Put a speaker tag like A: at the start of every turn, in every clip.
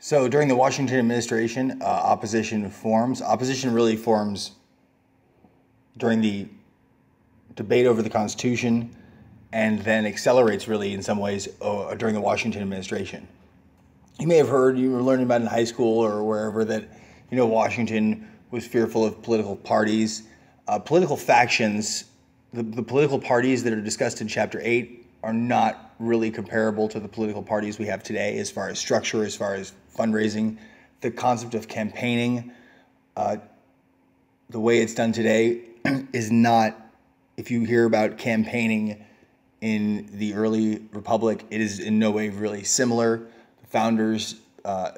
A: So during the Washington administration, opposition forms. Opposition really forms during the debate over the Constitution, and then accelerates really in some ways during the Washington administration. You may have heard, you were learning about in high school or wherever, that Washington was fearful of political parties, political factions. The political parties that are discussed in Chapter 8 are not really comparable to the political parties we have today as far as structure, as far as fundraising. The concept of campaigning, the way it's done today is not, if you hear about campaigning in the early republic, it is in no way really similar. The founders,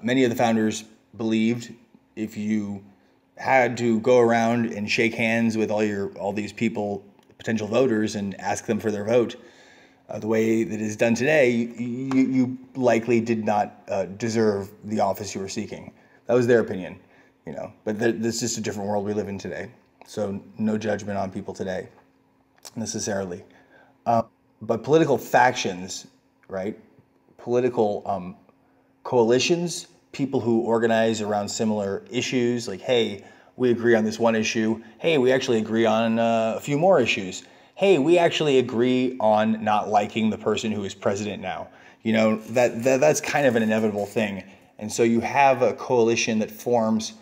A: many of the founders believed if you had to go around and shake hands with all these people, potential voters, and ask them for their vote, the way that it is done today, you likely did not deserve the office you were seeking. That was their opinion, But this is just a different world we live in today. So no judgment on people today, necessarily. But political factions, right? Political coalitions, people who organize around similar issues, like, hey, we agree on this one issue. Hey, we actually agree on a few more issues. Hey, we actually agree on not liking the person who is president now. That's kind of an inevitable thing. And so you have a coalition that forms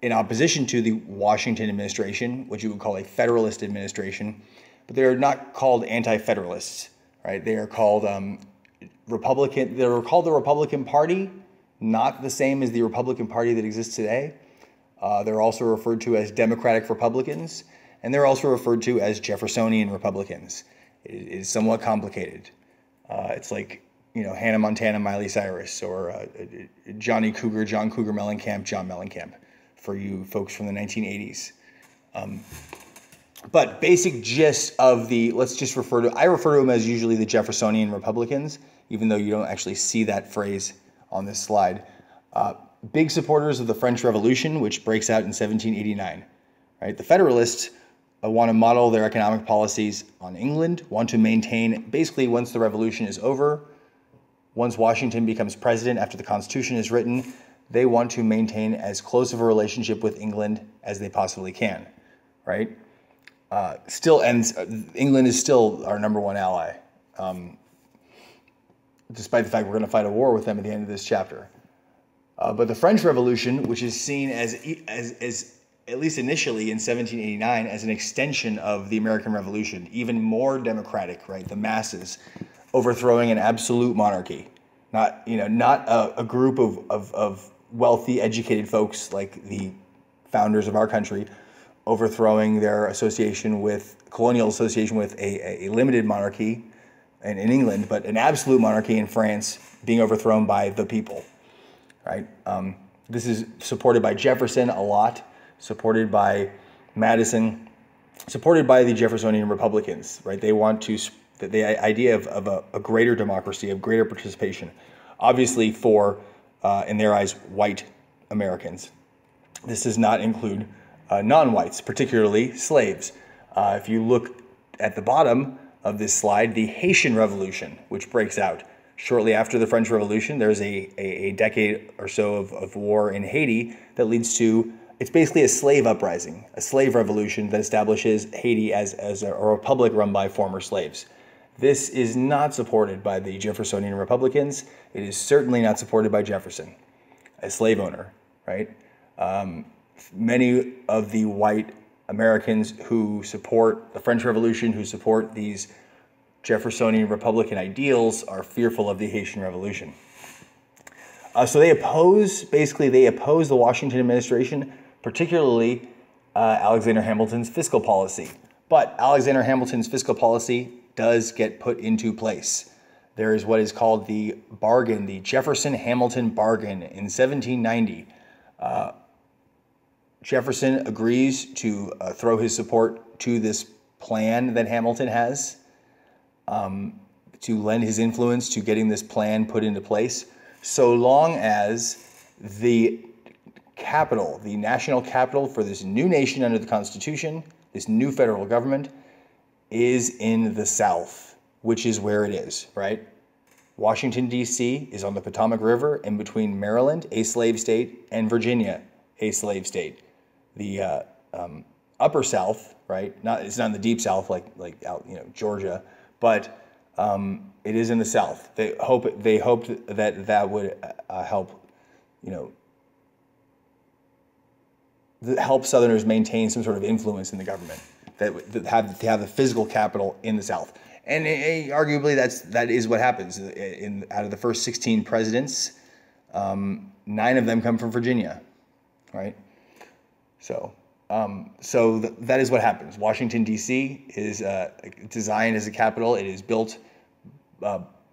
A: in opposition to the Washington administration, which you would call a federalist administration, but they're not called anti-federalists, right? They are called Republican. They're called the Republican Party, not the same as the Republican Party that exists today. They're also referred to as Democratic Republicans, and they're also referred to as Jeffersonian Republicans. It is somewhat complicated. It's like, Hannah Montana, Miley Cyrus, or John Cougar Mellencamp, John Mellencamp, for you folks from the 1980s. But basic gist of I refer to them as usually the Jeffersonian Republicans, even though you don't actually see that phrase on this slide. Big supporters of the French Revolution, which breaks out in 1789. Right? The Federalists want to model their economic policies on England, want to maintain, basically once the revolution is over, once Washington becomes president after the Constitution is written, they want to maintain as close of a relationship with England as they possibly can, right? England is still our number one ally, despite the fact we're going to fight a war with them at the end of this chapter. But the French Revolution, which is seen as at least initially in 1789, as an extension of the American Revolution, even more democratic, right? The masses overthrowing an absolute monarchy, not a group of wealthy, educated folks like the founders of our country, overthrowing their colonial association with a limited monarchy in England, but an absolute monarchy in France being overthrown by the people, right? This is supported by Jefferson a lot, supported by Madison, supported by the Jeffersonian Republicans, right? They want the idea of a greater democracy, of greater participation, obviously for, in their eyes, white Americans. This does not include non-whites, particularly slaves. If you look at the bottom of this slide, the Haitian Revolution, which breaks out shortly after the French Revolution, there's a decade or so of war in Haiti that leads to, it's basically a slave uprising, a slave revolution that establishes Haiti as a republic run by former slaves. This is not supported by the Jeffersonian Republicans. It is certainly not supported by Jefferson, a slave owner, right? Many of the white Americans who support the French Revolution, who support these Jeffersonian Republican ideals, are fearful of the Haitian Revolution. So they oppose the Washington administration, particularly Alexander Hamilton's fiscal policy. But Alexander Hamilton's fiscal policy does get put into place. There is what is called the bargain, the Jefferson-Hamilton bargain in 1790. Jefferson agrees to throw his support to this plan that Hamilton has, to lend his influence to getting this plan put into place, so long as the capital, the national capital for this new nation under the Constitution, this new federal government, is in the South, which is where it is, right? Washington, D.C. is on the Potomac River in between Maryland, a slave state, and Virginia, a slave state. The upper South, right? It's not in the deep South like out Georgia, but it is in the South. They hoped that would help help Southerners maintain some sort of influence in the government, that have the physical capital in the South. And arguably that is what happens. Out of the first 16 presidents, 9 of them come from Virginia, right? So that is what happens. Washington, D.C. is designed as a capital. It is built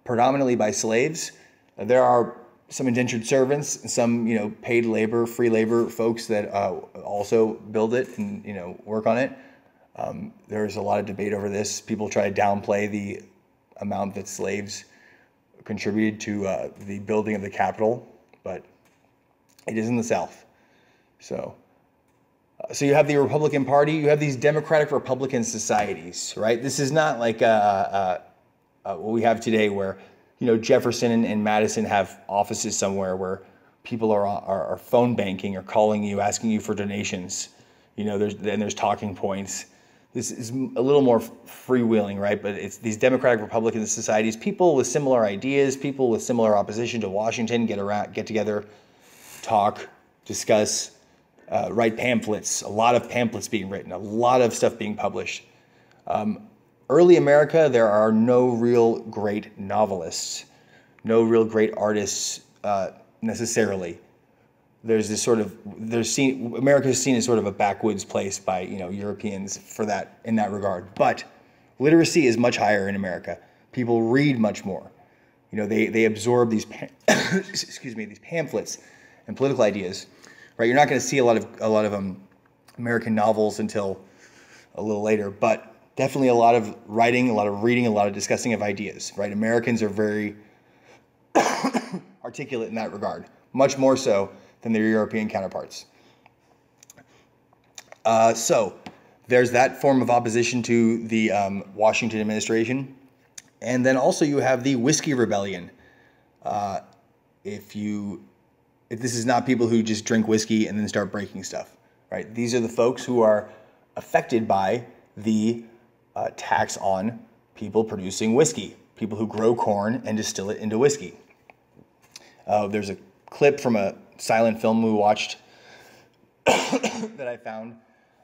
A: predominantly by slaves. There are some indentured servants, some paid labor, free labor folks that also build it and work on it. There's a lot of debate over this. People try to downplay the amount that slaves contributed to the building of the Capitol, but it is in the South. So you have the Republican Party. You have these Democratic Republican societies, right? This is not like what we have today, where Jefferson and Madison have offices somewhere where people are phone banking or calling you, asking you for donations. There's talking points. This is a little more freewheeling, right? But it's these Democratic Republican societies, people with similar ideas, people with similar opposition to Washington get together, talk, discuss, write pamphlets. A lot of pamphlets being written, a lot of stuff being published. Early America, there are no real great novelists, no real great artists necessarily. There's this sort of America is seen as sort of a backwoods place by Europeans in that regard. But literacy is much higher in America. People read much more. They absorb these these pamphlets and political ideas. Right? You're not going to see a lot of American novels until a little later, but definitely a lot of writing, a lot of reading, a lot of discussing of ideas, right? Americans are very articulate in that regard, much more so than their European counterparts. So there's that form of opposition to the Washington administration. And then also you have the Whiskey Rebellion. If this is not people who just drink whiskey and then start breaking stuff, right? These are the folks who are affected by the tax on people producing whiskey, people who grow corn and distill it into whiskey. There's a clip from a silent film we watched that I found.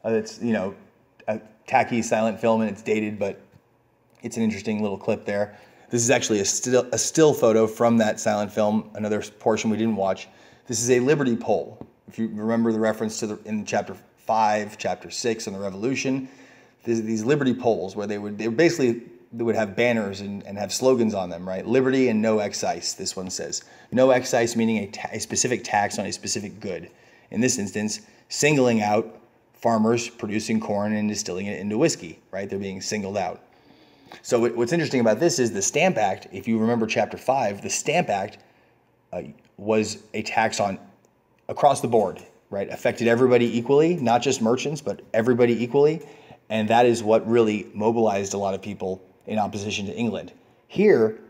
A: It's a tacky silent film and it's dated, but it's an interesting little clip there. This is actually a still photo from that silent film, another portion we didn't watch. This is a Liberty pole. If you remember the reference in chapter 5, chapter 6 on the Revolution, these Liberty poles where they would have banners and have slogans on them, right? Liberty and no excise, this one says. No excise meaning a specific tax on a specific good. In this instance, singling out farmers producing corn and distilling it into whiskey, right? They're being singled out. So what's interesting about this is the Stamp Act. If you remember chapter 5, the Stamp Act was a tax on across the board, right? Affected everybody equally, not just merchants, but everybody equally. And that is what really mobilized a lot of people in opposition to England. Here,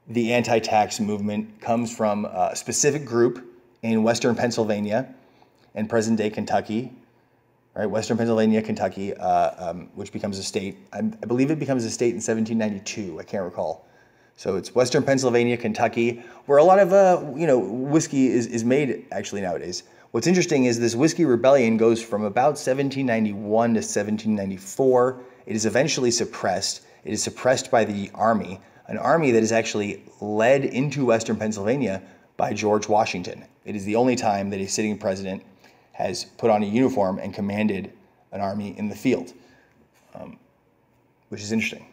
A: the anti-tax movement comes from a specific group in western Pennsylvania and present-day Kentucky, right? Western Pennsylvania, Kentucky, which becomes a state. I believe it becomes a state in 1792. I can't recall. So it's western Pennsylvania, Kentucky, where a lot of whiskey is made actually nowadays. What's interesting is this Whiskey Rebellion goes from about 1791 to 1794. It is eventually suppressed. It is suppressed by the army, an army that is actually led into western Pennsylvania by George Washington. It is the only time that a sitting president has put on a uniform and commanded an army in the field, which is interesting.